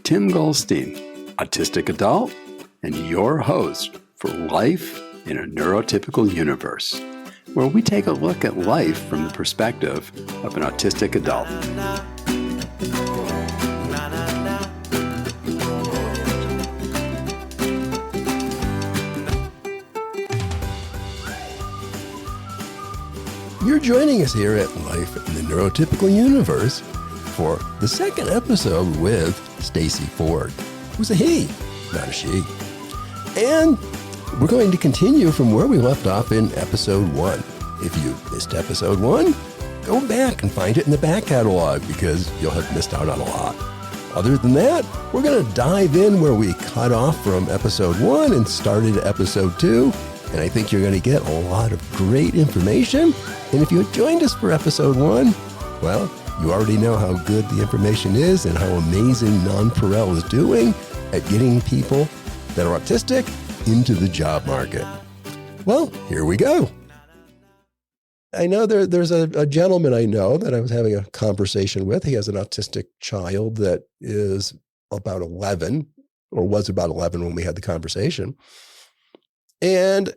Tim Goldstein, autistic adult, and your host for Life in a Neurotypical Universe, where we take a look at life from the perspective of an autistic adult. You're joining us here at Life in the Neurotypical Universe for the second episode with Stacey Ford, who's a he, not a she. And we're going to continue from where we left off in episode 1. If you missed episode 1, go back and find it in the back catalog because you'll have missed out on a lot. Other than that, we're going to dive in where we cut off from episode 1 and started episode 2. And I think you're going to get a lot of great information. And if you had joined us for episode 1, well, you already know how good the information is and how amazing nonPareil is doing at getting people that are autistic into the job market. Well, here we go. I know there's a gentleman I know that I was having a conversation with. He has an autistic child that is about 11, or was about 11 when we had the conversation. And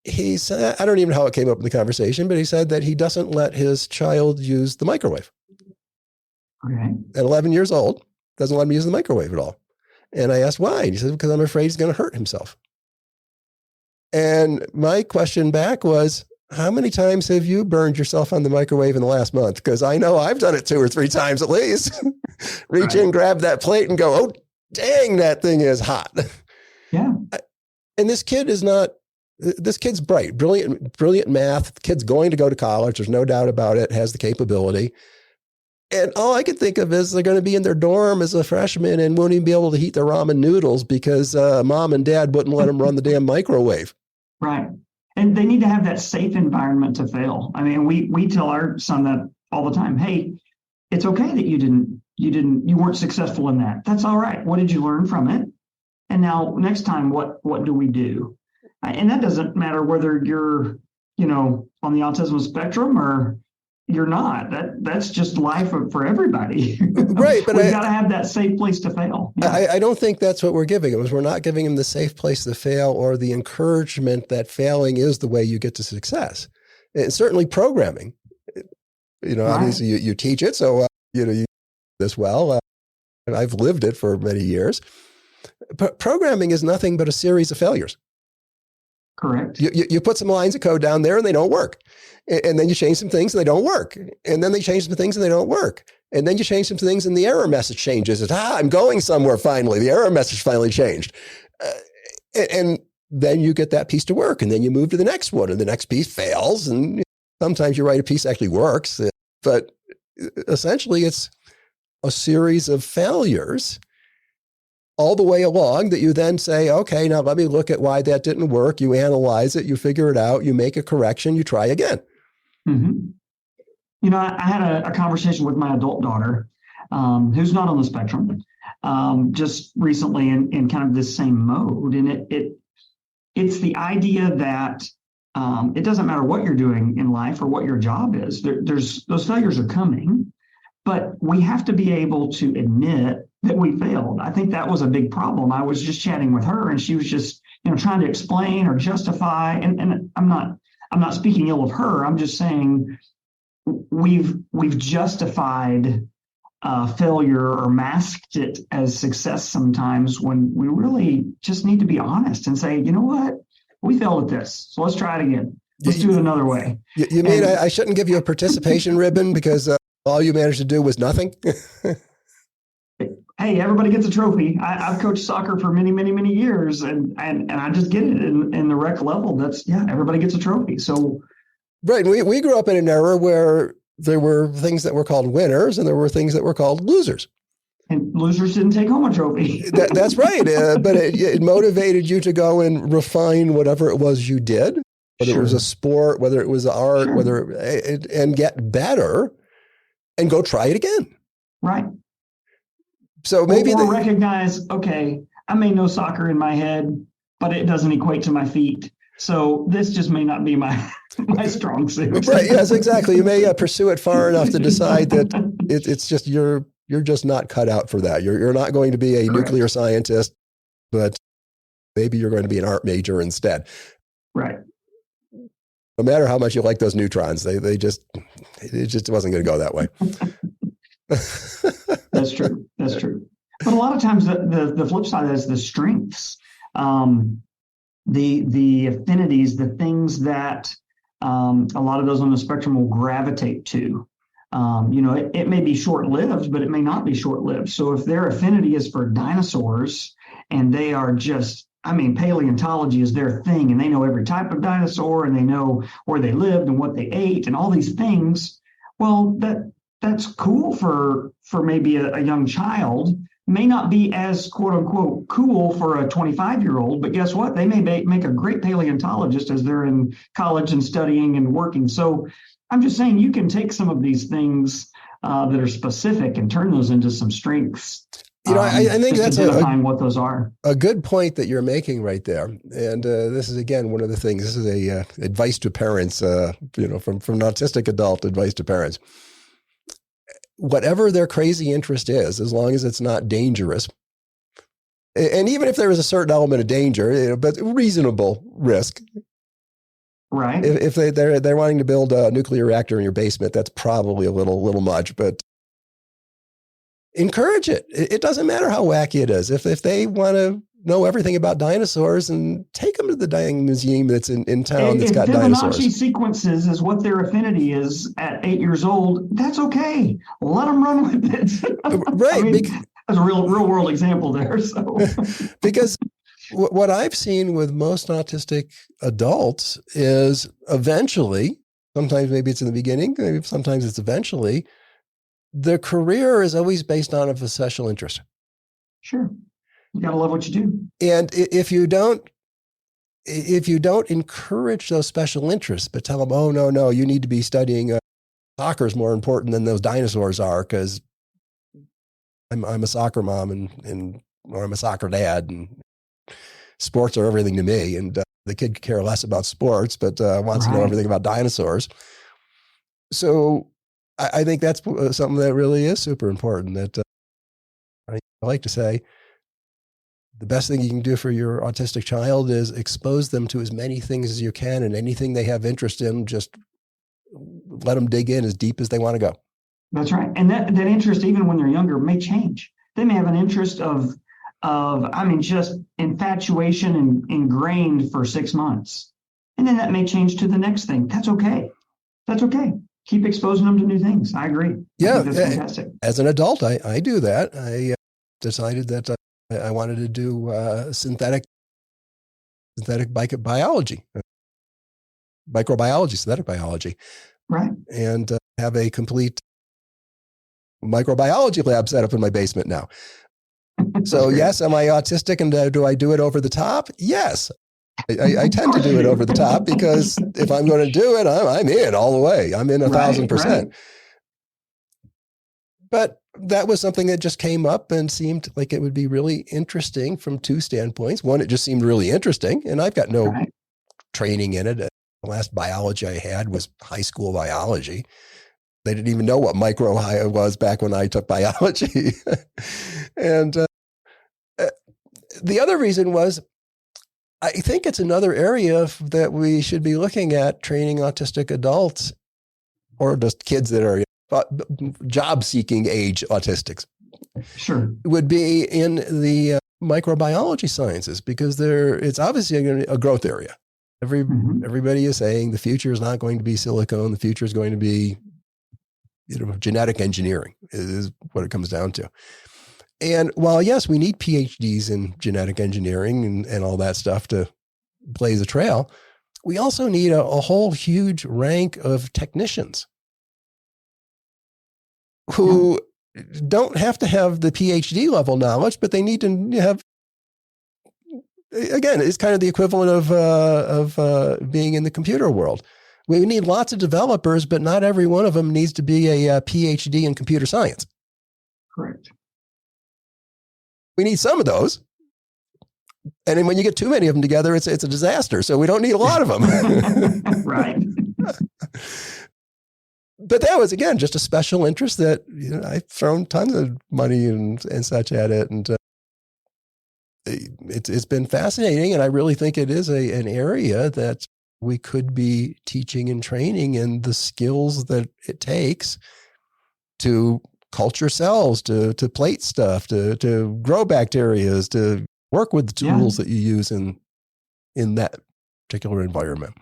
he said, I don't even know how it came up in the conversation, but he said that he doesn't let his child use the microwave. Okay. At 11 years old, doesn't let him use the microwave at all. And I asked why. And he said, because I'm afraid he's going to hurt himself. And my question back was, how many times have you burned yourself on the microwave in the last month? Because I know I've done it 2 or 3 times at least. Reach in, grab that plate and go, oh, dang, that thing is hot. Yeah. And this kid's bright, brilliant math. The kid's going to go to college. There's no doubt about it, has the capability. And all I could think of is they're going to be in their dorm as a freshman and won't even be able to heat their ramen noodles because mom and dad wouldn't let them run the damn microwave. Right. And they need to have that safe environment to fail. I mean, we tell our son that all the time. Hey, it's okay that you weren't successful in that. That's all right. What did you learn from it? And now next time, what do we do? And that doesn't matter whether you're, on the autism spectrum or you're not. That's just life for everybody. Right. But we've got to have that safe place to fail. Yeah. I don't think that's what we're giving him. We're not giving him the safe place to fail or the encouragement that failing is the way you get to success. And certainly programming, right. Obviously you teach it. So, you do this well. And I've lived it for many years. But programming is nothing but a series of failures. Correct. You put some lines of code down there and they don't work. And then you change some things and they don't work. And then they change some things and they don't work. And then you change some things and the error message changes. It's, I'm going somewhere finally. The error message finally changed. And then you get that piece to work. And then you move to the next one and the next piece fails. And sometimes you write a piece that actually works. But essentially it's a series of failures all the way along that you then say, okay, now let me look at why that didn't work. You analyze it, you figure it out, you make a correction, you try again. Mm-hmm. I had a conversation with my adult daughter, who's not on the spectrum, just recently in kind of this same mode. And it's the idea that it doesn't matter what you're doing in life or what your job is. There's those failures are coming, but we have to be able to admit that we failed. I think that was a big problem. I was just chatting with her and she was just, trying to explain or justify. And I'm not speaking ill of her. I'm just saying we've justified failure or masked it as success sometimes when we really just need to be honest and say, you know what, we failed at this. So let's try it again. Let's do it another way. You mean I shouldn't give you a participation ribbon because all you managed to do was nothing? Hey, everybody gets a trophy. I've coached soccer for many, many, many years, and I just get it in the rec level. Everybody gets a trophy. So, right. We grew up in an era where there were things that were called winners and there were things that were called losers. And losers didn't take home a trophy. That's right. But it motivated you to go and refine whatever it was you did, whether it was a sport, whether it was art, and get better and go try it again. Right. So maybe we'll recognize, okay, I may know soccer in my head, but it doesn't equate to my feet. So this just may not be my strong suit. Right. Yes, exactly. You may pursue it far enough to decide that it's just you're you're just not cut out for that. You're not going to be a Correct. nuclear scientist, but maybe you're going to be an art major instead. Right. No matter how much you like those neutrons, it just wasn't going to go that way. That's true. That's true. But a lot of times the flip side is the strengths, the affinities, the things that a lot of those on the spectrum will gravitate to. It may be short-lived, but it may not be short-lived. So if their affinity is for dinosaurs and they are just, paleontology is their thing and they know every type of dinosaur and they know where they lived and what they ate and all these things, well, that's cool for maybe a young child. May not be as quote unquote cool for a 25-year-old, but guess what? They may make a great paleontologist as they're in college and studying and working. So I'm just saying you can take some of these things that are specific and turn those into some strengths. I think that's identifying what those are. A good point that you're making right there. And this is, again, one of the things, this is a advice to parents, from an autistic adult advice to parents. Whatever their crazy interest is, as long as it's not dangerous, and even if there is a certain element of danger, but reasonable risk. Right. If they're wanting to build a nuclear reactor in your basement, that's probably a little much, but encourage it. It doesn't matter how wacky it is. If they want to know everything about dinosaurs, and take them to the dang museum that's in town that's got dinosaurs. If Fibonacci sequences is what their affinity is at 8 years old, that's okay. Let them run with it. Right. That's a real world example there. So because what I've seen with most autistic adults is eventually, sometimes maybe it's in the beginning, maybe sometimes it's eventually, the career is always based on a special interest. Sure. You got to love what you do. And if you don't encourage those special interests, but tell them, oh, no, you need to be studying soccer is more important than those dinosaurs are, because I'm a soccer mom or I'm a soccer dad, and sports are everything to me. And the kid could care less about sports, but wants to know everything about dinosaurs. So I think that's something that really is super important. That I like to say, the best thing you can do for your autistic child is expose them to as many things as you can, and anything they have interest in, just let them dig in as deep as they want to go. That's right. And that interest, even when they're younger, may change. They may have an interest of just infatuation and ingrained for 6 months. And then that may change to the next thing. That's okay. That's okay. Keep exposing them to new things. I agree. Yeah. I think that's fantastic. As an adult, I do that. I decided that I wanted to do synthetic biology, microbiology, synthetic biology. Right. And have a complete microbiology lab set up in my basement now. So yes, am I autistic, and do I do it over the top? Yes. I tend to do it over the top, because if I'm going to do it, I'm in all the way. I'm in 1,000%. Right. But that was something that just came up and seemed like it would be really interesting from two standpoints. One, it just seemed really interesting, and I've got no training in it. The last biology I had was high school biology. They didn't even know what micro was back when I took biology. And the other reason was, I think it's another area that we should be looking at, training autistic adults, or just kids that are job-seeking age autistics. Sure. Would be in the microbiology sciences, because it's obviously a growth area. Everybody is saying the future is not going to be silicone. The future is going to be genetic engineering is what it comes down to. And while, yes, we need PhDs in genetic engineering and all that stuff to blaze a trail, we also need a whole huge rank of technicians who don't have to have the PhD level knowledge, but they need to have, again, it's kind of the equivalent of being in the computer world. We need lots of developers, but not every one of them needs to be a PhD in computer science. Correct. We need some of those. And then when you get too many of them together, it's a disaster. So we don't need a lot of them. Right. But that was, again, just a special interest that I've thrown tons of money and such at it. And it's been fascinating. And I really think it is an area that we could be teaching and training in the skills that it takes to culture cells, to plate stuff, to grow bacteria, to work with the tools that you use in that particular environment.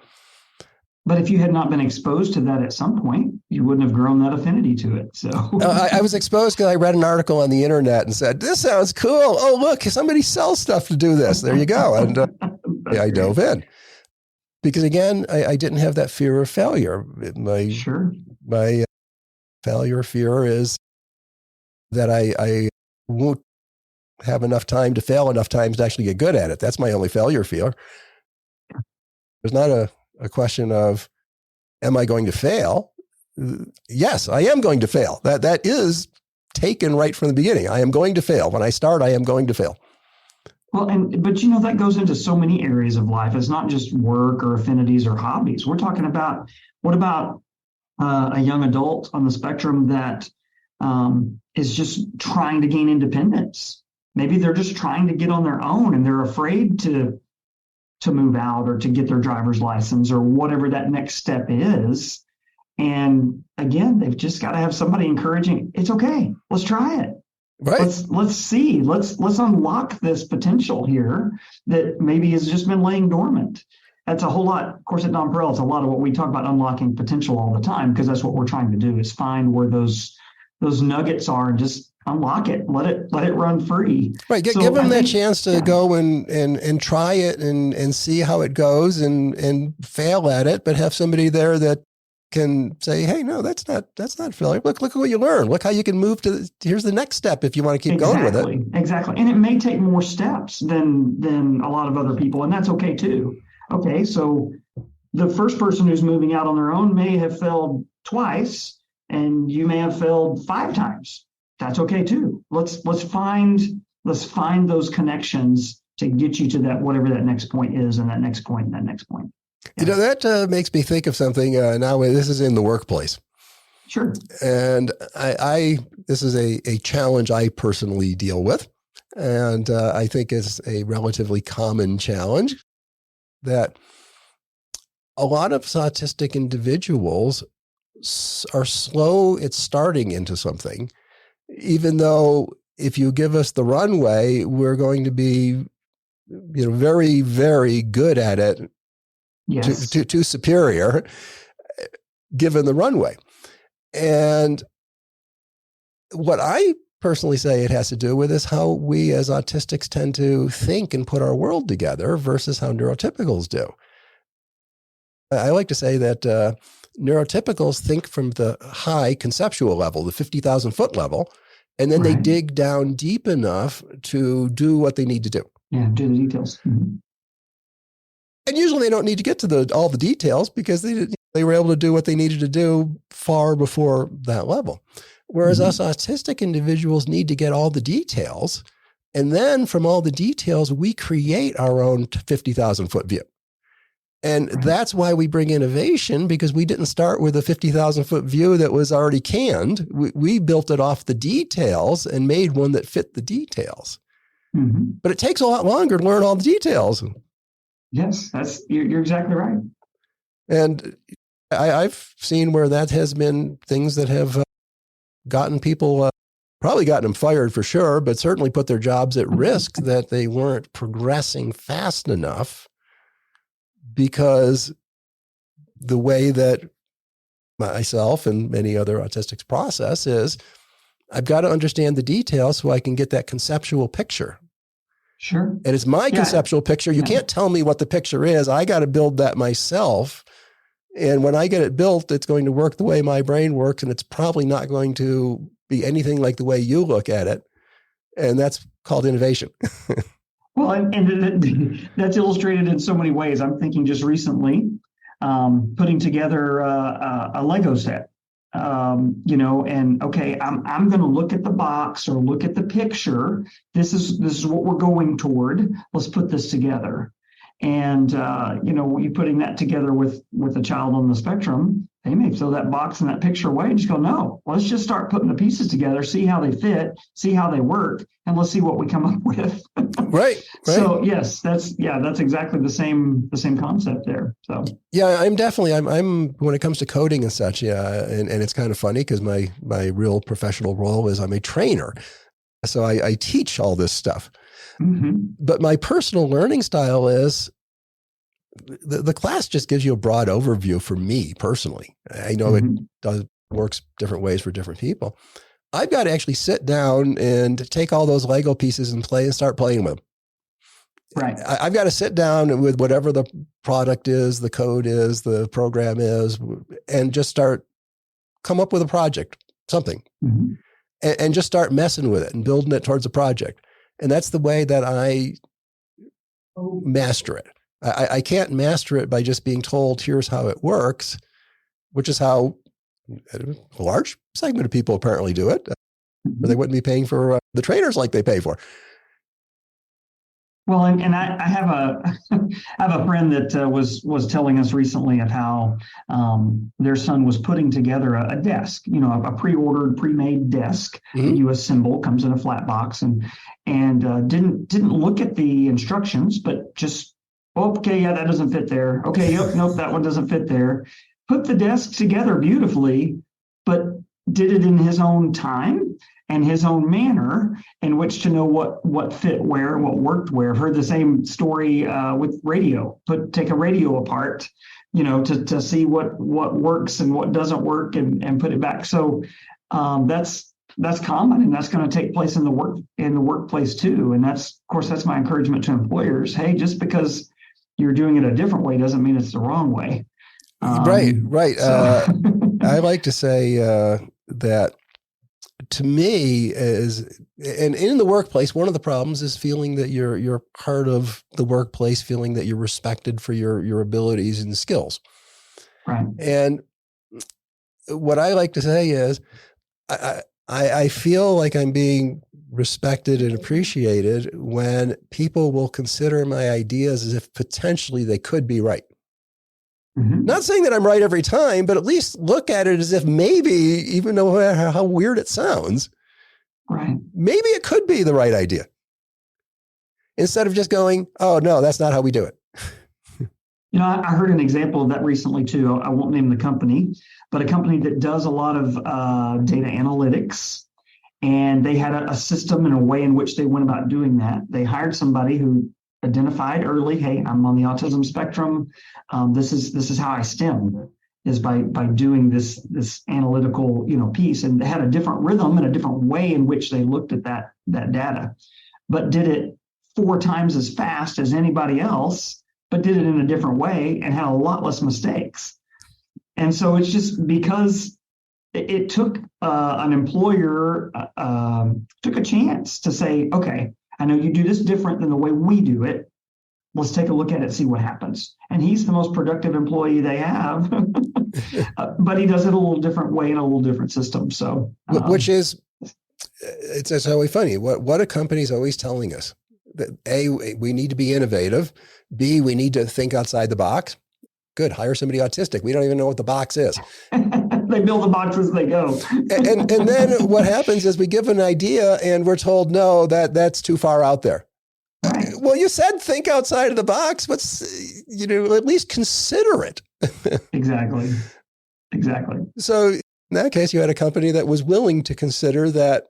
But if you had not been exposed to that at some point, you wouldn't have grown that affinity to it. So I was exposed because I read an article on the internet and said, this sounds cool. Oh, look, somebody sells stuff to do this. There you go. And I dove in. Because again, I didn't have that fear of failure. My failure fear is that I won't have enough time to fail enough times to actually get good at it. That's my only failure fear. There's not a question of, am I going to fail? Yes, I am going to fail. That is taken right from the beginning. I am going to fail. When I start, I am going to fail. Well, but that goes into so many areas of life. It's not just work or affinities or hobbies. We're talking about, what about a young adult on the spectrum that is just trying to gain independence? Maybe they're just trying to get on their own and they're afraid to move out or to get their driver's license or whatever that next step is. And again, they've just got to have somebody encouraging, it's okay, let's try it. Right. Let's see, let's unlock this potential here that maybe has just been laying dormant. That's a whole lot. Of course, at nonPareil, it's a lot of what we talk about, unlocking potential all the time, because that's what we're trying to do, is find where those nuggets are and just unlock it, let it run free. Right. Give them that chance to go and try it and see how it goes and fail at it, but have somebody there that can say, hey, no, that's not failure. Look at what you learned. Look how you can move here's the next step if you want to keep going with it. Exactly. And it may take more steps than a lot of other people, and that's okay too. Okay, so the first person who's moving out on their own may have failed twice, and you may have failed 5 times. That's okay too. Let's find those connections to get you to that, whatever that next point is, and that next point and that next point. Yeah. That makes me think of something. Now this is in the workplace. Sure. And this is a challenge I personally deal with. And I think it's a relatively common challenge that a lot of autistic individuals are slow at starting into something, even though if you give us the runway, we're going to be, very, very good at it. Yes. To superior, given the runway. And what I personally say it has to do with is how we as autistics tend to think and put our world together versus how neurotypicals do. I like to say that neurotypicals think from the high conceptual level, the 50,000 foot level, and then they dig down deep enough to do what they need to do. Yeah, do the details. Mm-hmm. And usually they don't need to get to all the details because they were able to do what they needed to do far before that level. Whereas us autistic individuals need to get all the details. And then from all the details, we create our own 50,000 foot view. And that's why we bring innovation, because we didn't start with a 50,000 foot view that was already canned. We built it off the details and made one that fit the details. Mm-hmm. But it takes a lot longer to learn all the details. Yes, you're exactly right. And I've seen where that has been things that have gotten people, probably gotten them fired for sure, but certainly put their jobs at risk that they weren't progressing fast enough, because the way that myself and many other autistics process is, I've got to understand the details so I can get that conceptual picture. Sure. And it's my conceptual picture. You can't tell me what the picture is. I got to build that myself. And when I get it built, it's going to work the way my brain works. And it's probably not going to be anything like the way you look at it. And that's called innovation. Well, and that's illustrated in so many ways. I'm thinking just recently, putting together a Lego set. And okay, I'm going to look at the box or look at the picture. This is what we're going toward. Let's put this together. And, you putting that together with a child on the spectrum, they may throw that box and that picture away and just go, no, let's just start putting the pieces together, see how they fit, see how they work, and let's see what we come up with. Right. So yes, that's exactly the same concept there. So yeah, I'm when it comes to coding and such, yeah, and it's kind of funny because my real professional role is I'm a trainer. So I teach all this stuff. Mm-hmm. But my personal learning style is the class just gives you a broad overview for me personally. I know it works different ways for different people. I've got to actually sit down and take all those Lego pieces and start playing with them. Right. I've got to sit down with whatever the product is, the code is, the program is, and just come up with a project, something, and just start messing with it and building it towards a project. And that's the way that I master it. I can't master it by just being told, here's how it works, which is how a large segment of people apparently do it, or they wouldn't be paying for the trainers like they pay for. Well, and I have a friend that was telling us recently of how their son was putting together a desk, a pre-ordered, pre-made desk that you assemble, comes in a flat box, and didn't look at the instructions, but just, okay, yeah, that doesn't fit there. Okay, nope, that one doesn't fit there. Put the desk together beautifully, but did it in his own time and his own manner in which to know what fit where and what worked where. I've heard the same story with radio. Take a radio apart, to see what works and what doesn't work and put it back. So that's common, and that's going to take place in the workplace too. And that's my encouragement to employers. Hey, just because you're doing it a different way doesn't mean it's the wrong way. Right. So. I like to say that to me and in the workplace, one of the problems is feeling that you're part of the workplace, feeling that you're respected for your abilities and skills. Right. And what I like to say is I feel like I'm being respected and appreciated when people will consider my ideas as if potentially they could be right. Not saying that I'm right every time, but at least look at it as if maybe, even though how weird it sounds, right, maybe it could be the right idea. Instead of just going, oh, no, that's not how we do it. I heard an example of that recently too. I won't name the company, but a company that does a lot of data analytics. And they had a system and a way in which they went about doing that. They hired somebody who identified early, hey, I'm on the autism spectrum. This is how I STEM, is by doing this analytical piece. And they had a different rhythm and a different way in which they looked at that data, but did it 4 times as fast as anybody else, but did it in a different way and had a lot less mistakes. And so it's just because it took an employer took a chance to say, okay, I know you do this different than the way we do it. Let's take a look at it, see what happens. And he's the most productive employee they have, but he does it a little different way in a little different system. So, which is, it's really funny. What a company's always telling us that A, we need to be innovative. B, we need to think outside the box. Good, hire somebody autistic. We don't even know what the box is. They build the box as they go. and then what happens is we give an idea and we're told, no, that's too far out there. Right. Well, you said think outside of the box. At least consider it. Exactly. So in that case, you had a company that was willing to consider that,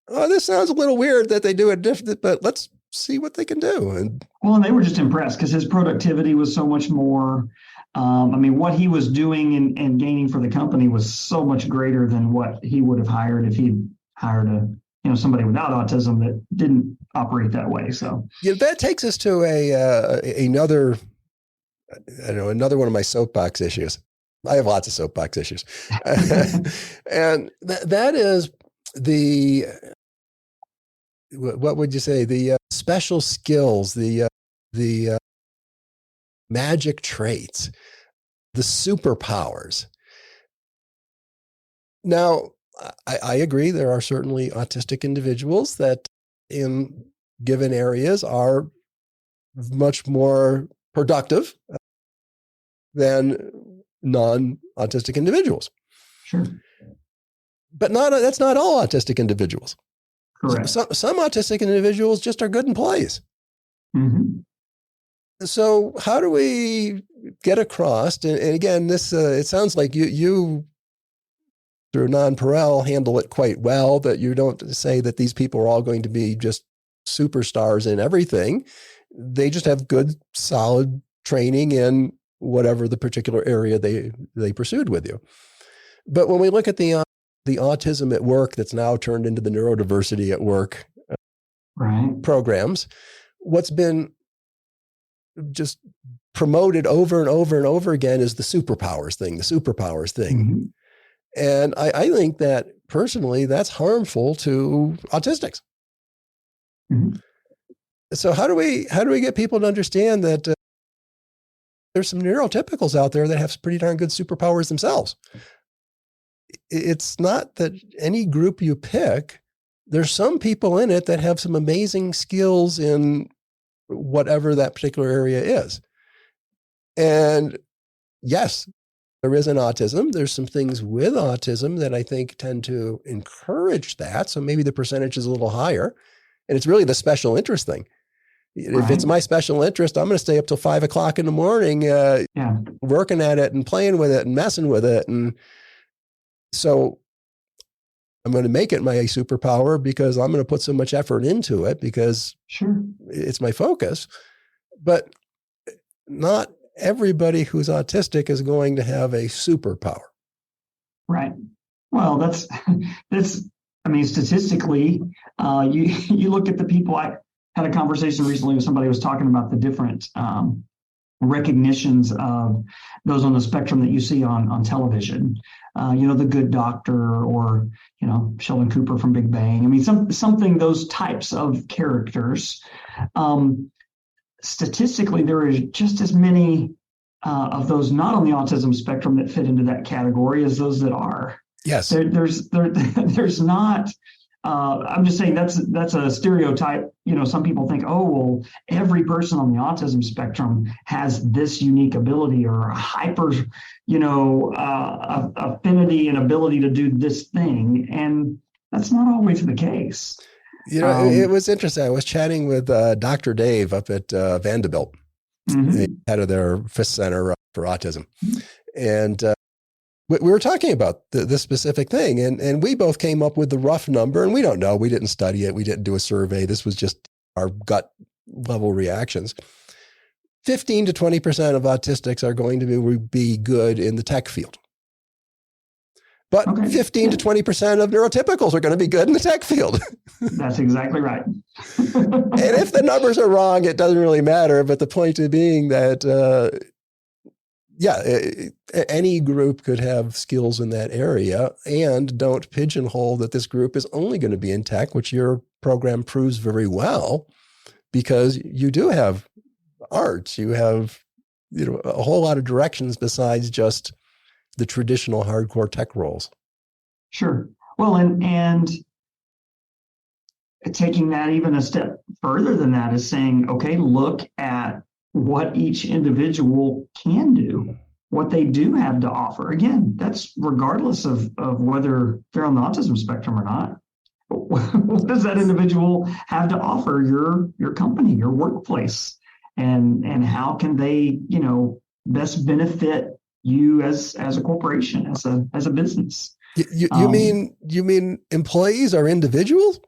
oh, this sounds a little weird that they do it different, but let's see what they can do. And they were just impressed because his productivity was so much more. What he was doing and gaining for the company was so much greater than what he would have hired if he'd hired somebody without autism that didn't operate that way. So that takes us to another one of my soapbox issues. I have lots of soapbox issues, and that is what would you say? The special skills, the magic traits, the superpowers. Now, I agree there are certainly autistic individuals that in given areas are much more productive than non-autistic individuals. Sure. But that's not all autistic individuals. Correct. Some autistic individuals just are good employees. Mm-hmm. So how do we get across? And again, this it sounds like you through nonPareil handle it quite well, that you don't say that these people are all going to be just superstars in everything. They just have good, solid training in whatever the particular area they pursued with you. But when we look at the autism at work that's now turned into the neurodiversity at work programs, what's been just promoted over and over and over again is the superpowers thing. Mm-hmm. And I think that personally, that's harmful to autistics. Mm-hmm. So how do we get people to understand that there's some neurotypicals out there that have pretty darn good superpowers themselves? It's not that any group you pick, there's some people in it that have some amazing skills in whatever that particular area is. And yes, there is an autism. There's some things with autism that I think tend to encourage that. So maybe the percentage is a little higher. And it's really the special interest thing. If it's my special interest, I'm going to stay up till 5 o'clock in the morning, working at it and playing with it and messing with it. And so I'm going to make it my superpower because I'm going to put so much effort into it because it's my focus. But not everybody who's autistic is going to have a superpower. Right. Well, that's, I mean, statistically, you look at the people. I had a conversation recently with somebody who was talking about the different recognitions of those on the spectrum that you see on television. The Good Doctor, or Sheldon Cooper from Big Bang. I mean, something those types of characters. Statistically, there is just as many of those not on the autism spectrum that fit into that category as those that are. Yes, there's not. I'm just saying that's a stereotype. Some people think, oh, well, every person on the autism spectrum has this unique ability or a hyper, affinity and ability to do this thing, and that's not always the case. It was interesting. I was chatting with Dr. Dave up at Vanderbilt, head of their FIST Center for Autism. And we were talking about this specific thing. And we both came up with the rough number. And we don't know. We didn't study it. We didn't do a survey. This was just our gut level reactions. 15 to 20% of autistics are going to be good in the tech field. But 15 to 20% of neurotypicals are going to be good in the tech field. That's exactly right. And if the numbers are wrong, it doesn't really matter. But the point being that, any group could have skills in that area, and don't pigeonhole that this group is only going to be in tech, which your program proves very well, because you do have arts, you have a whole lot of directions besides just the traditional hardcore tech roles. Sure. Well, and taking that even a step further than that is saying, okay, look at what each individual can do, what they do have to offer. Again, that's regardless of whether they're on the autism spectrum or not. What does that individual have to offer your company, your workplace? And how can they, best benefit you as a corporation, as a business? You mean employees are individuals?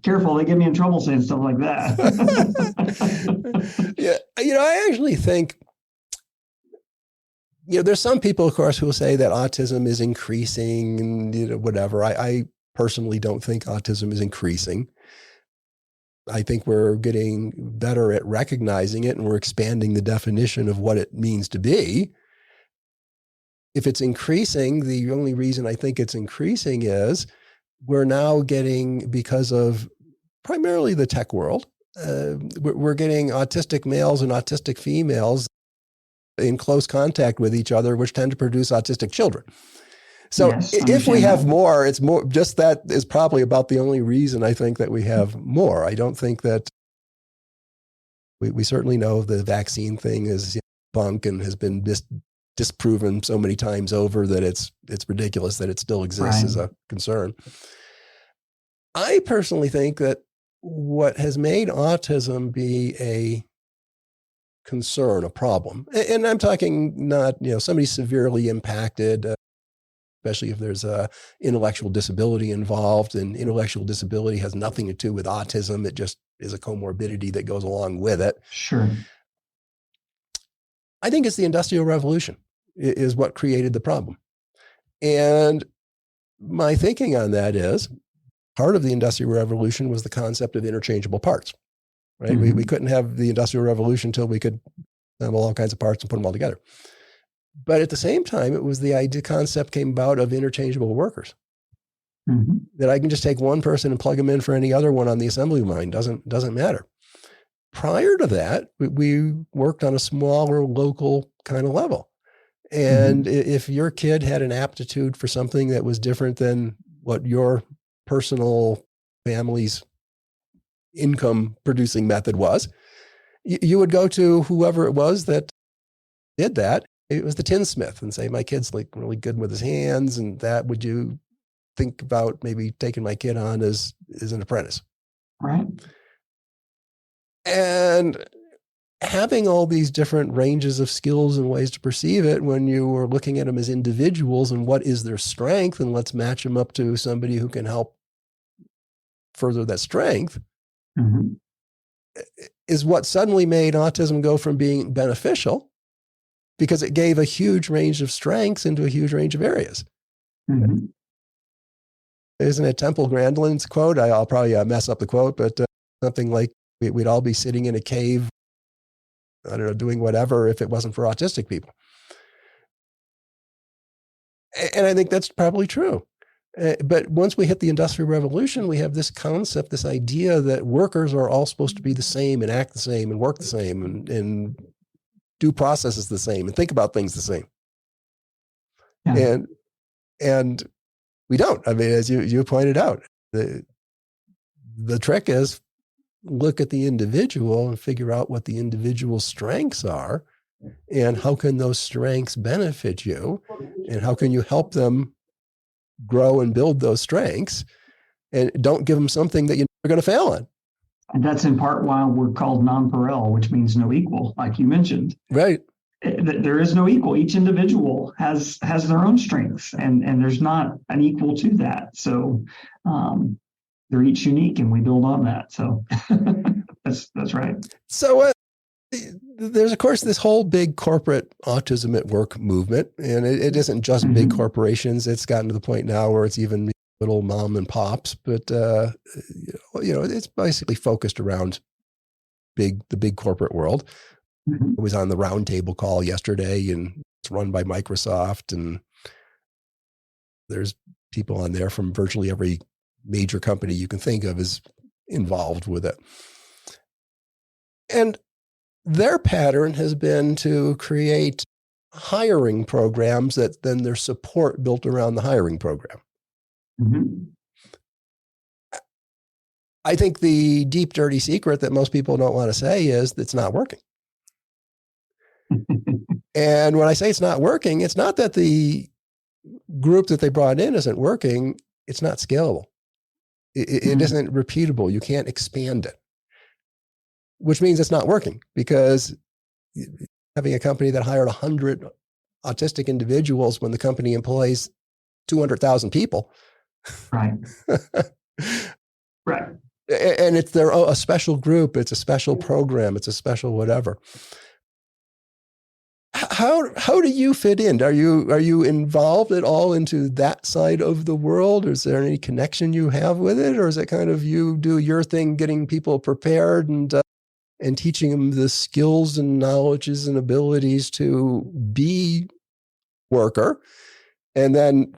Careful. They get me in trouble saying stuff like that. I actually think, there's some people, of course, who will say that autism is increasing and, whatever. I personally don't think autism is increasing. I think we're getting better at recognizing it, and we're expanding the definition of what it means to be. If it's increasing, the only reason I think it's increasing is we're now getting, because of primarily the tech world, we're getting autistic males and autistic females in close contact with each other, which tend to produce autistic children. So if we have more, it's more, just that is probably about the only reason I think that we have more. I don't think that We certainly know the vaccine thing is bunk and has been disproven so many times over that it's ridiculous that it still exists as a concern. I personally think that what has made autism be a concern, a problem, and I'm talking not, somebody severely impacted, especially if there's a intellectual disability involved, and intellectual disability has nothing to do with autism. It just is a comorbidity that goes along with it. Sure. I think it's the Industrial Revolution is what created the problem. And my thinking on that is part of the Industrial Revolution was the concept of interchangeable parts, right? Mm-hmm. We couldn't have the Industrial Revolution until we could assemble all kinds of parts and put them all together. But at the same time, it was the concept came about of interchangeable workers. Mm-hmm. That I can just take one person and plug them in for any other one on the assembly line. Doesn't matter. Prior to that, we worked on a smaller local kind of level. And if your kid had an aptitude for something that was different than what your personal family's income producing method was, you would go to whoever it was that did that. It was the tinsmith and say, my kid's like really good with his hands, and that would you think about maybe taking my kid on as an apprentice? Right. And having all these different ranges of skills and ways to perceive it when you were looking at them as individuals and what is their strength, and let's match them up to somebody who can help further that strength, is what suddenly made autism go from being beneficial, because it gave a huge range of strengths into a huge range of areas. Mm-hmm. Isn't it Temple Grandin's quote? I'll probably mess up the quote, but something like, we'd all be sitting in a cave, I don't know, doing whatever if it wasn't for autistic people. And I think that's probably true. But once we hit the Industrial Revolution, we have this concept, this idea that workers are all supposed to be the same and act the same and work the same and do processes the same and think about things the same. Yeah. And we don't. I mean, as you pointed out, the trick is look at the individual and figure out what the individual's strengths are and how can those strengths benefit you and how can you help them grow and build those strengths, and don't give them something that you're going to fail on. And that's in part why we're called nonPareil, which means no equal, like you mentioned. Right. There is no equal. Each individual has their own strengths, and there's not an equal to that. So they're each unique, and we build on that. So that's right. So there's, of course, this whole big corporate autism at work movement, and it isn't just big corporations. It's gotten to the point now where it's even little mom and pops, but it's basically focused around the big corporate world. I was on the roundtable call yesterday, and it's run by Microsoft, and there's people on there from virtually every major company you can think of is involved with it. And their pattern has been to create hiring programs that then there's support built around the hiring program. Mm-hmm. I think the deep, dirty secret that most people don't want to say is that it's not working. And when I say it's not working, it's not that the group that they brought in isn't working. It's not scalable. It isn't repeatable. You can't expand it, which means it's not working, because having a company that hired 100 autistic individuals when the company employs 200,000 people. Right. Right. And it's a special group. It's a special program. It's a special whatever. How do you fit in? Are you involved at all into that side of the world? Or is there any connection you have with it? Or is it kind of you do your thing, getting people prepared and teaching them the skills and knowledges and abilities to be worker, and then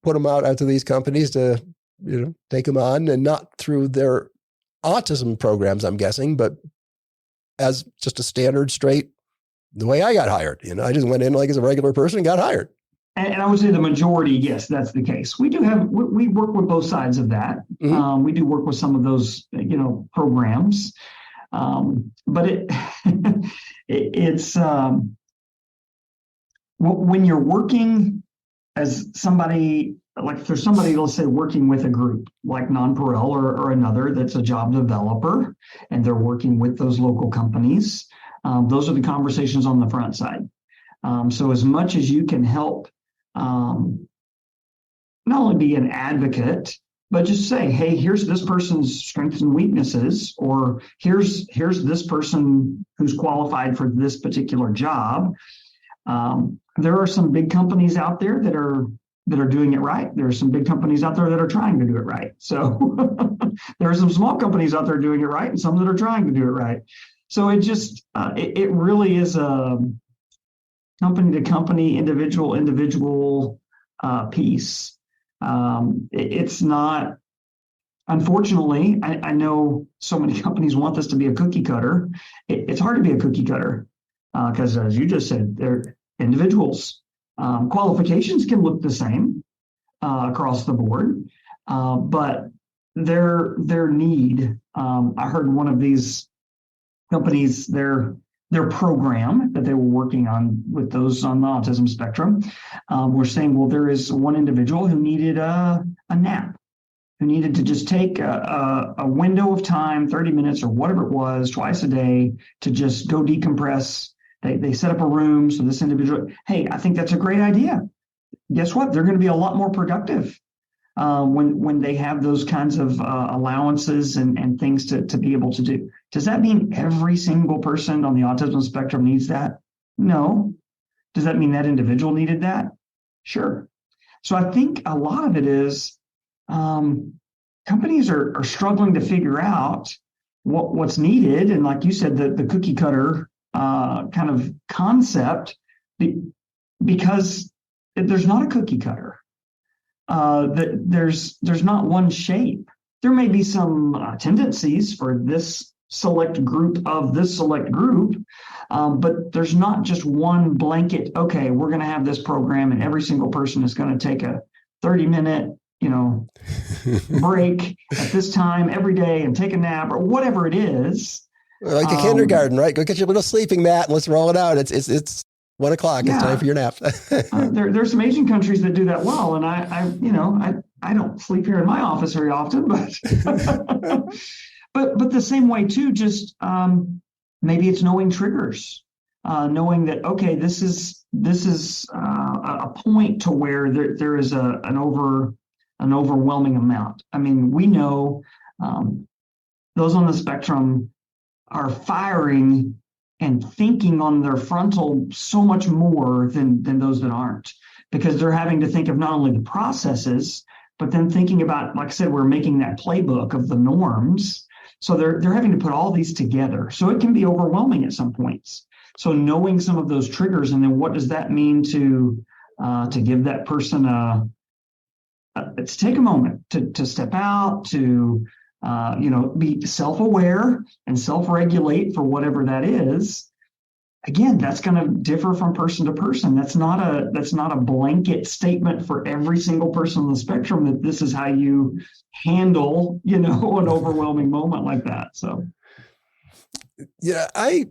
put them out to these companies to, take them on, and not through their autism programs, I'm guessing, but as just a standard straight, the way I got hired. I just went in like as a regular person and got hired. And I would say the majority, yes, that's the case. We work with both sides of that. Mm-hmm. We do work with some of those, programs. But it's when you're working as somebody, like if there's somebody, let's say, working with a group like nonPareil or another that's a job developer, and they're working with those local companies, those are the conversations on the front side. So as much as you can help, not only be an advocate, but just say, hey, here's this person's strengths and weaknesses, or here's this person who's qualified for this particular job. There are some big companies out there that are doing it right. There are some big companies out there that are trying to do it right. So there are some small companies out there doing it right, and some that are trying to do it right. So it just it really is a company to company, individual piece. It's not, unfortunately, I know so many companies want this to be a cookie cutter. It's hard to be a cookie cutter because, as you just said, they're individuals. Qualifications can look the same across the board, but their need. I heard one of these companies, their program that they were working on with those on the autism spectrum, were saying, well, there is one individual who needed a nap, who needed to just take a window of time, 30 minutes or whatever it was, twice a day, to just go decompress. They set up a room so this individual, hey, I think that's a great idea. Guess what? They're going to be a lot more productive when they have those kinds of allowances and things to be able to do. Does that mean every single person on the autism spectrum needs that? No. Does that mean that individual needed that? Sure. So I think a lot of it is companies are struggling to figure out what's needed. And like you said, the cookie cutter kind of concept, because there's not a cookie cutter. There's not one shape. There may be some tendencies for this select group of this select group, but there's not just one blanket, okay, we're going to have this program and every single person is going to take a 30-minute, break at this time every day and take a nap or whatever it is. Like the kindergarten, right? Go get your little sleeping mat and let's roll it out. It's 1 o'clock. Yeah. It's time for your nap. There's some Asian countries that do that well, and I don't sleep here in my office very often, but but the same way too. Just maybe it's knowing triggers, knowing that okay, this is a point to where there is an overwhelming amount. I mean, we know those on the spectrum are firing and thinking on their frontal so much more than those that aren't, because they're having to think of not only the processes, but then thinking about, like I said, we're making that playbook of the norms. So they're having to put all these together. So it can be overwhelming at some points. So knowing some of those triggers, and then what does that mean to give that person to take a moment to step out, to be self-aware and self-regulate for whatever that is. Again, that's going to differ from person to person. That's not a blanket statement for every single person on the spectrum that this is how you handle, an overwhelming moment like that. So, yeah, I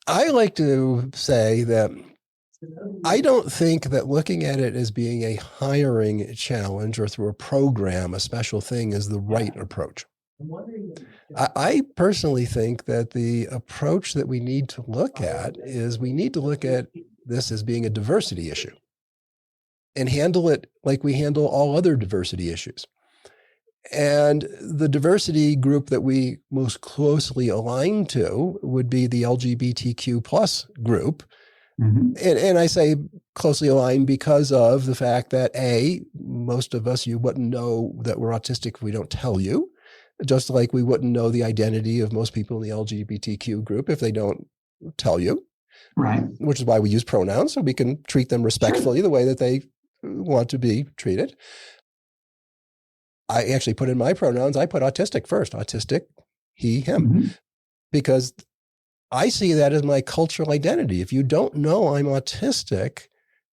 like to say that I don't think that looking at it as being a hiring challenge or through a program, a special thing, is the right approach. I personally think that the approach that we need to look at is we need to look at this as being a diversity issue and handle it like we handle all other diversity issues. And the diversity group that we most closely align to would be the LGBTQ plus group. Mm-hmm. And I say closely aligned because of the fact that most of us, you wouldn't know that we're autistic if we don't tell you, just like we wouldn't know the identity of most people in the LGBTQ group if they don't tell you. Right. Which is why we use pronouns, so we can treat them respectfully, the way that they want to be treated. I actually put in my pronouns, I put autistic first, autistic, he, him, mm-hmm. because I see that as my cultural identity. If you don't know I'm autistic,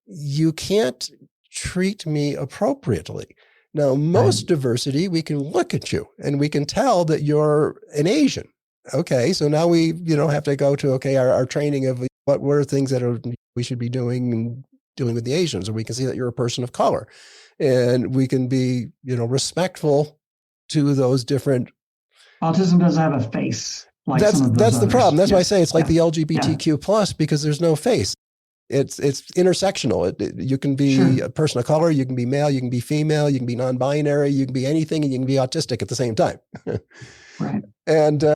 you can't treat me appropriately. Now, most diversity, we can look at you and we can tell that you're an Asian okay, so now we, have to go to, okay, our training of what are things that we should be doing and dealing with the Asians, or we can see that you're a person of color, and we can be, respectful to those different. Autism doesn't have a face. Like some of those that's the others. problem. That's why I Yes. say it's like Yeah. the LGBTQ plus, because there's no face. It's intersectional. You can be Sure. a person of color, you can be male, you can be female, you can be non-binary, you can be anything, and you can be autistic at the same time. Right. And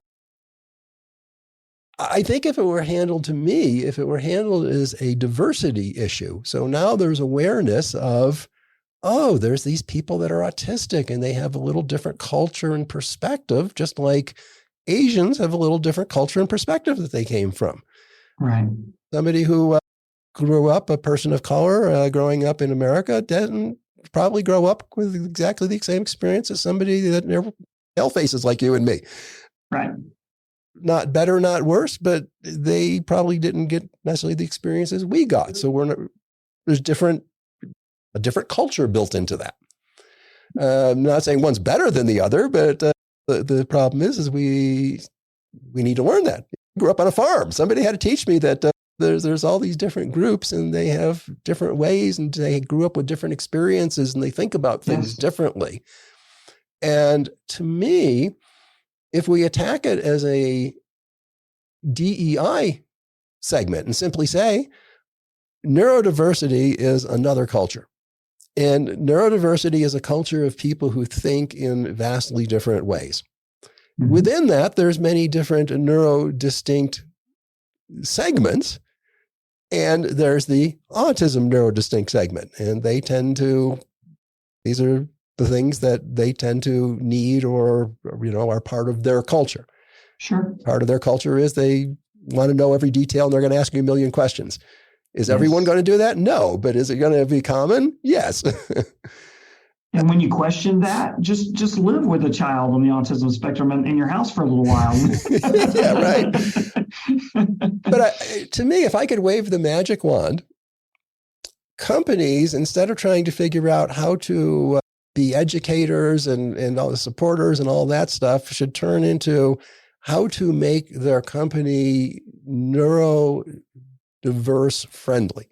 I think if it were handled as a diversity issue, so now there's awareness of, oh, there's these people that are autistic and they have a little different culture and perspective, just like Asians have a little different culture and perspective that they came from. Right. Somebody who grew up a person of color, growing up in America, didn't probably grow up with exactly the same experience as somebody that never hell faces like you and me. Right. Not better, not worse, but they probably didn't get necessarily the experiences we got. So there's a different culture built into that. I'm not saying one's better than the other, but the problem is we need to learn that. I grew up on a farm. Somebody had to teach me that there's all these different groups and they have different ways and they grew up with different experiences and they think about things differently. And to me, if we attack it as a DEI segment and simply say, neurodiversity is another culture. And neurodiversity is a culture of people who think in vastly different ways. Mm-hmm. Within that, there's many different neurodistinct segments. And there's the autism neurodistinct segment. And these are the things that they tend to need or, are part of their culture. Sure. Part of their culture is they want to know every detail and they're going to ask you a million questions. Is everyone going to do that? No. But is it going to be common? Yes. And when you question that, just live with a child on the autism spectrum in your house for a little while. Yeah, right. But to me, if I could wave the magic wand, companies, instead of trying to figure out how to be educators and all the supporters and all that stuff, should turn into how to make their company neurodiverse friendly.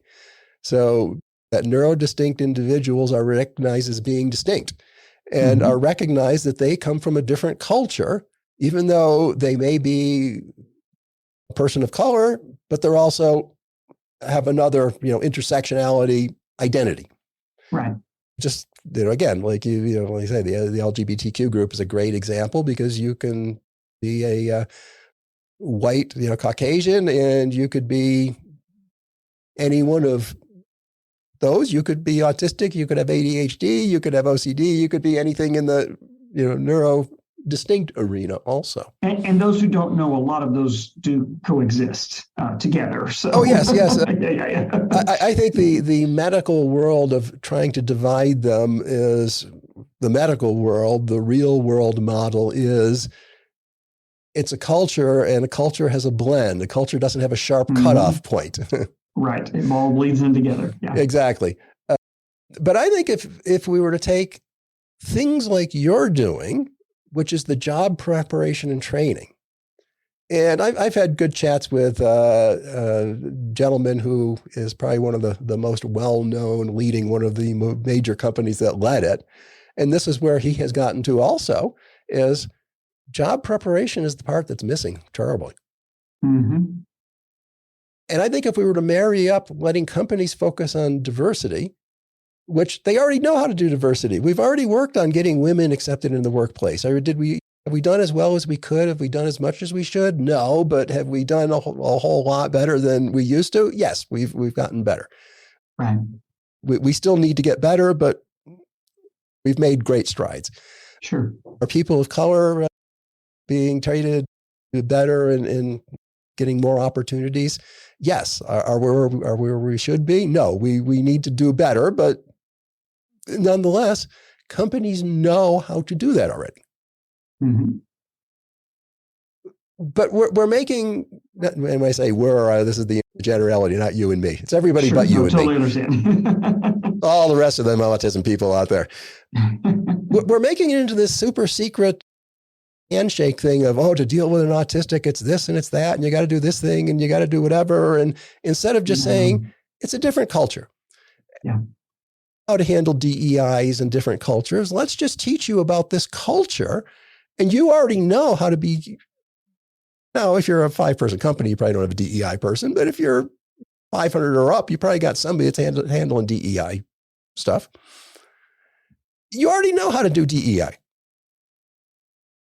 So that neurodistinct individuals are recognized as being distinct and are recognized that they come from a different culture, even though they may be a person of color, but they're also have another, intersectionality identity. Right. Just, again, like like you say, the LGBTQ group is a great example because you can be a white, Caucasian, and you could be any one of those. You could be autistic, you could have ADHD, you could have OCD, you could be anything in the, neurodistinct arena also. And those who don't know, a lot of those do coexist together. So. Oh, yes. Yeah. I think the medical world of trying to divide them is the medical world. The real world model is it's a culture, and a culture has a blend. A culture doesn't have a sharp cutoff point. Right. It all bleeds in together. Yeah. Exactly. But I think if we were to take things like you're doing, which is the job preparation and training, and I've had good chats with a gentleman who is probably one of the most well-known, leading one of the major companies that led it. And this is where he has gotten to also, is job preparation is the part that's missing terribly. Mm-hmm. And I think if we were to marry up letting companies focus on diversity, which they already know how to do diversity. We've already worked on getting women accepted in the workplace. Have we done as well as we could? Have we done as much as we should? No, but have we done a whole lot better than we used to? Yes, we've gotten better. Right. We still need to get better, but we've made great strides. Sure. Are people of color being treated better and getting more opportunities? Yes. Are we where we should be? No, we need to do better, but nonetheless, companies know how to do that already. Mm-hmm. But we're making, and when I say this is the generality, not you and me. It's everybody but you and totally me. Understand. All the rest of them autism people out there. We're making it into this super secret handshake thing of, to deal with an autistic, it's this and it's that, and you got to do this thing and you got to do whatever. And instead of just saying it's a different culture, how to handle DEIs in different cultures, let's just teach you about this culture. And you already know how to be. Now, if you're a 5-person company, you probably don't have a DEI person, but if you're 500 or up, you probably got somebody that's handling DEI stuff. You already know how to do DEI.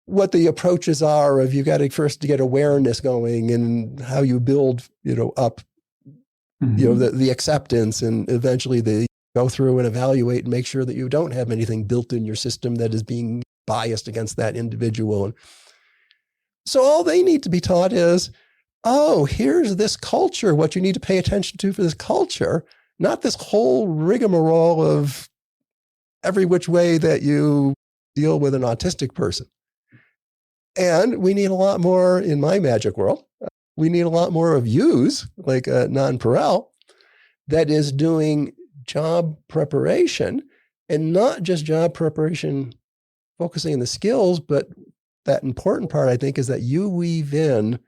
What the approaches are of you got to first get awareness going and how you build, up, the acceptance, and eventually they go through and evaluate and make sure that you don't have anything built in your system that is being biased against that individual. And so all they need to be taught is, here's this culture, what you need to pay attention to for this culture, not this whole rigmarole of every which way that you deal with an autistic person. And we need a lot more in my magic world. We need a lot more of yous, like nonPareil, that is doing job preparation, and not just job preparation focusing on the skills, but that important part, I think, is that you weave in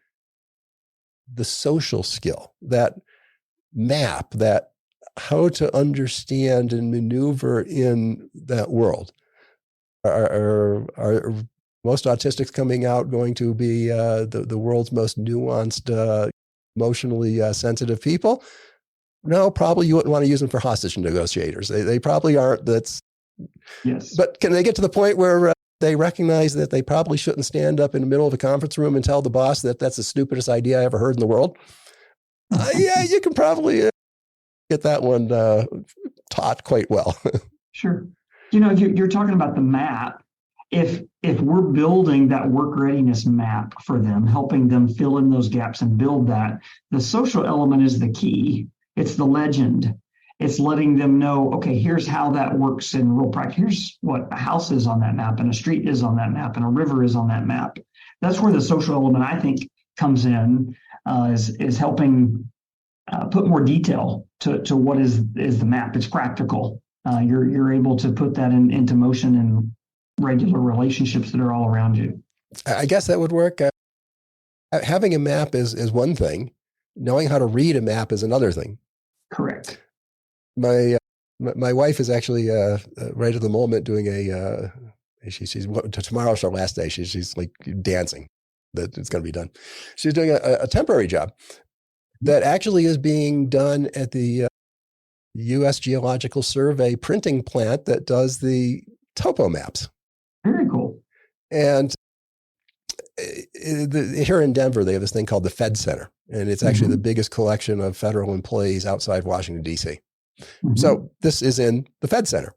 the social skill, that map, that how to understand and maneuver in that world. Are most autistics coming out going to be the world's most nuanced, emotionally sensitive people? No, probably you wouldn't want to use them for hostage negotiators. They probably aren't. Yes. But can they get to the point where they recognize that they probably shouldn't stand up in the middle of a conference room and tell the boss that that's the stupidest idea I ever heard in the world? Yeah, you can probably get that one taught quite well. Sure. You're talking about the map. If we're building that work readiness map for them, helping them fill in those gaps and build that, the social element is the key. It's the legend. It's letting them know, okay, here's how that works in real practice. Here's what a house is on that map, and a street is on that map, and a river is on that map. That's where the social element, I think, comes in, is helping put more detail to what is the map. It's practical. You're able to put that into motion in regular relationships that are all around you. I guess that would work. Having a map is one thing. Knowing how to read a map is another thing. Correct. My wife is actually right at the moment doing she's tomorrow's her last day. She's like dancing that it's going to be done. She's doing a temporary job that actually is being done at the U.S. Geological Survey printing plant that does the topo maps. Very cool. And here in Denver, they have this thing called the Fed Center, and it's actually the biggest collection of federal employees outside Washington, D.C. So this is in the Fed Center.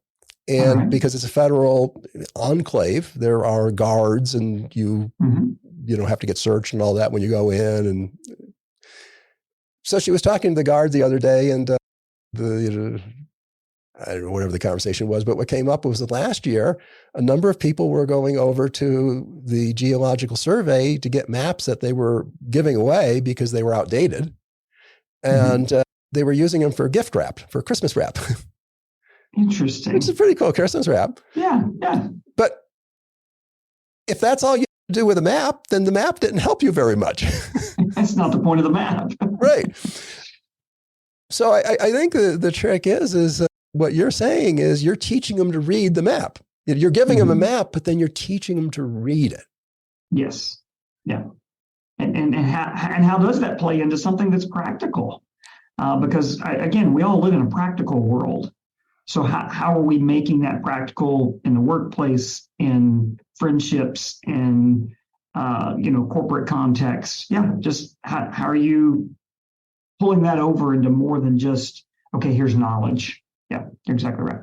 And because it's a federal enclave, there are guards, and you have to get searched and all that when you go in. And so she was talking to the guard the other day, and I don't know, whatever the conversation was, but what came up was that last year, a number of people were going over to the Geological Survey to get maps that they were giving away because they were outdated. And they were using them for gift wrap, for Christmas wrap. Interesting. It's a pretty cool Christmas wrap. Yeah. But if that's all you do with a map, then the map didn't help you very much. That's not the point of the map. Right. So I think the trick is what you're saying is you're teaching them to read the map. You're giving them a map, but then you're teaching them to read it. Yes. Yeah. And how does that play into something that's practical? Because again, we all live in a practical world. So how are we making that practical in the workplace, in friendships, in corporate context? Yeah. Just how are you pulling that over into more than just, okay, here's knowledge. Yeah, you're exactly right.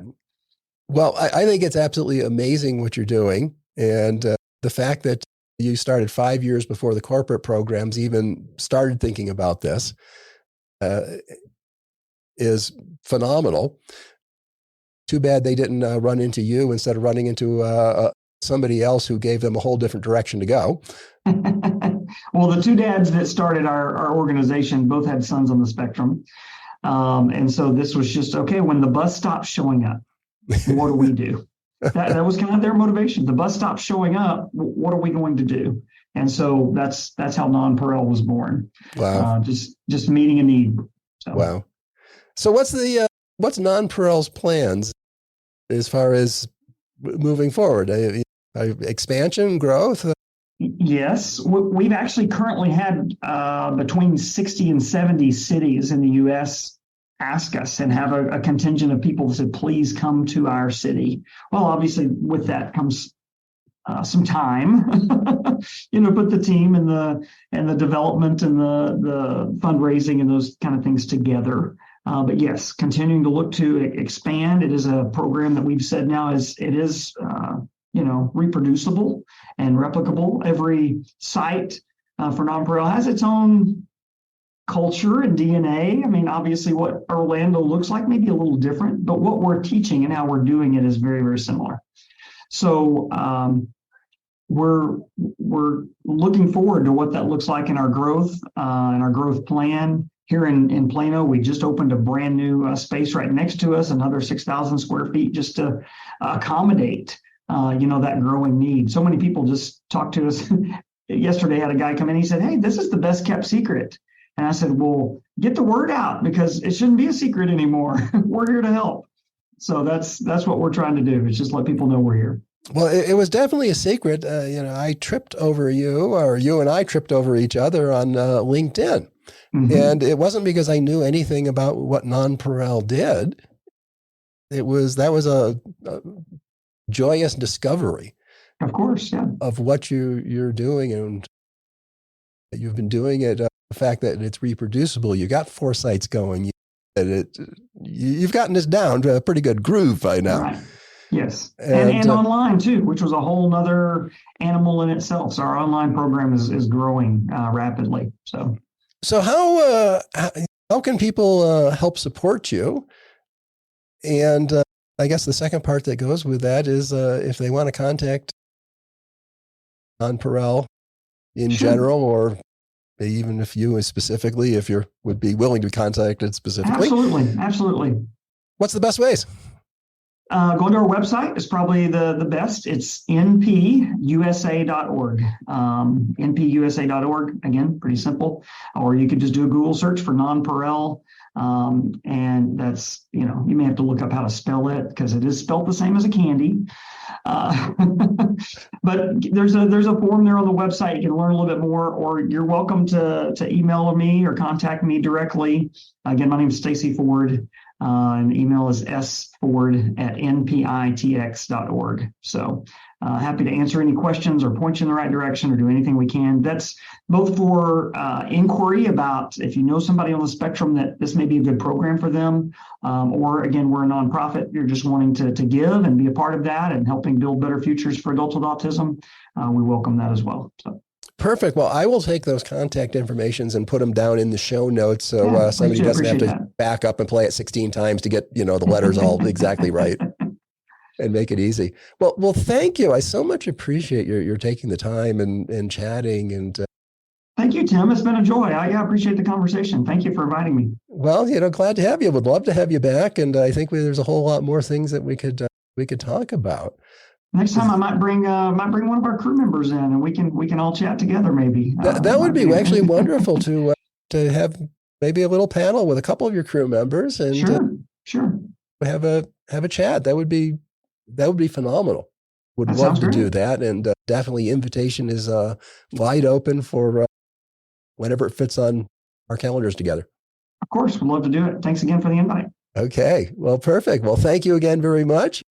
Well, I think it's absolutely amazing what you're doing. And the fact that you started 5 years before the corporate programs even started thinking about this is phenomenal. Too bad they didn't run into you instead of running into somebody else who gave them a whole different direction to go. Well, the two dads that started our organization both had sons on the spectrum. And so this was just, okay, when the bus stops showing up, what do we do? That was kind of their motivation. The bus stops showing up. What are we going to do? And so that's how nonPareil was born. Wow. Just meeting a need. So. Wow. So what's nonPareil's plans as far as moving forward? Expansion, growth? Yes, we've actually currently had between 60 and 70 cities in the U.S. ask us and have a contingent of people that said, please come to our city. Well, obviously with that comes some time, put the team and the development and the fundraising and those kind of things together. But yes, continuing to look to expand. It is a program that we've said now is reproducible and replicable. Every site for nonPareil has its own culture and DNA. I mean, obviously what Orlando looks like may be a little different, but what we're teaching and how we're doing it is very, very similar. So we're looking forward to what that looks like in our growth and our growth plan. Here in Plano, we just opened a brand new space right next to us, another 6,000 square feet, just to accommodate that growing need. So many people just talked to us. Yesterday, I had a guy come in. He said, "Hey, this is the best kept secret." And I said, "Well, get the word out because it shouldn't be a secret anymore. We're here to help." So that's what we're trying to do. Is just let people know we're here. Well, it was definitely a secret. I tripped over you, or you and I tripped over each other on LinkedIn. Mm-hmm. And it wasn't because I knew anything about what nonPareil did. That was a joyous discovery. Of course, yeah. Of what you're doing, and you've been doing it. The fact that it's reproducible. You got 4 sites going. You've gotten this down to a pretty good groove by now. Right. Yes, and online too, which was a whole nother animal in itself. So our online program is growing rapidly. So how can people help support you? And I guess the second part that goes with that is if they want to contact nonPareil in general, or even if you specifically, if you would be willing to be contacted specifically. Absolutely. What's the best ways? Going to our website is probably the best. It's npusa.org. npusa.org, again, pretty simple. Or you could just do a Google search for nonPareil. And that's, you may have to look up how to spell it because it is spelled the same as a candy. But there's a form there on the website. You can learn a little bit more, or you're welcome to email me or contact me directly. Again, my name is Stacey Ford. And the email is sford@npitx.org. So happy to answer any questions or point you in the right direction or do anything we can. That's both for inquiry about if you know somebody on the spectrum that this may be a good program for them, or again, we're a nonprofit. You're just wanting to give and be a part of that and helping build better futures for adults with autism. We welcome that as well. So. Perfect. Well, I will take those contact informations and put them down in the show notes so somebody doesn't have to back up and play it 16 times to get the letters all exactly right and make it easy. Well, thank you. I so much appreciate your taking the time and chatting. And thank you, Tim. It's been a joy. I appreciate the conversation. Thank you for inviting me. Well, glad to have you. Would love to have you back. And I think there's a whole lot more things that we could talk about. Next time I might bring one of our crew members in, and we can all chat together. Maybe that would be actually wonderful to have maybe a little panel with a couple of your crew members and sure have a chat. That would be phenomenal. Would love to do that, and definitely invitation is wide open for whenever it fits on our calendars together. Of course, we'd love to do it. Thanks again for the invite. Okay, well, perfect. Well, thank you again very much.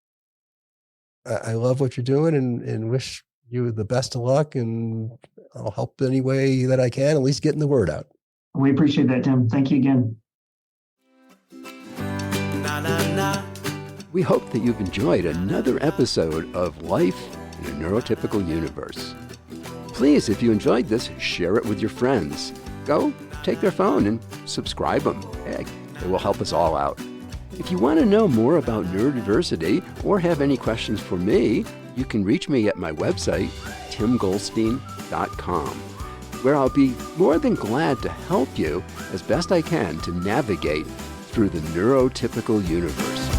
I love what you're doing and wish you the best of luck, and I'll help any way that I can, at least getting the word out. We appreciate that, Tim. Thank you again. We hope that you've enjoyed another episode of Life in a Neurotypical Universe. Please, if you enjoyed this, share it with your friends. Go take their phone and subscribe them. It will help us all out. If you want to know more about neurodiversity or have any questions for me, you can reach me at my website, timgoldstein.com, where I'll be more than glad to help you as best I can to navigate through the neurotypical universe.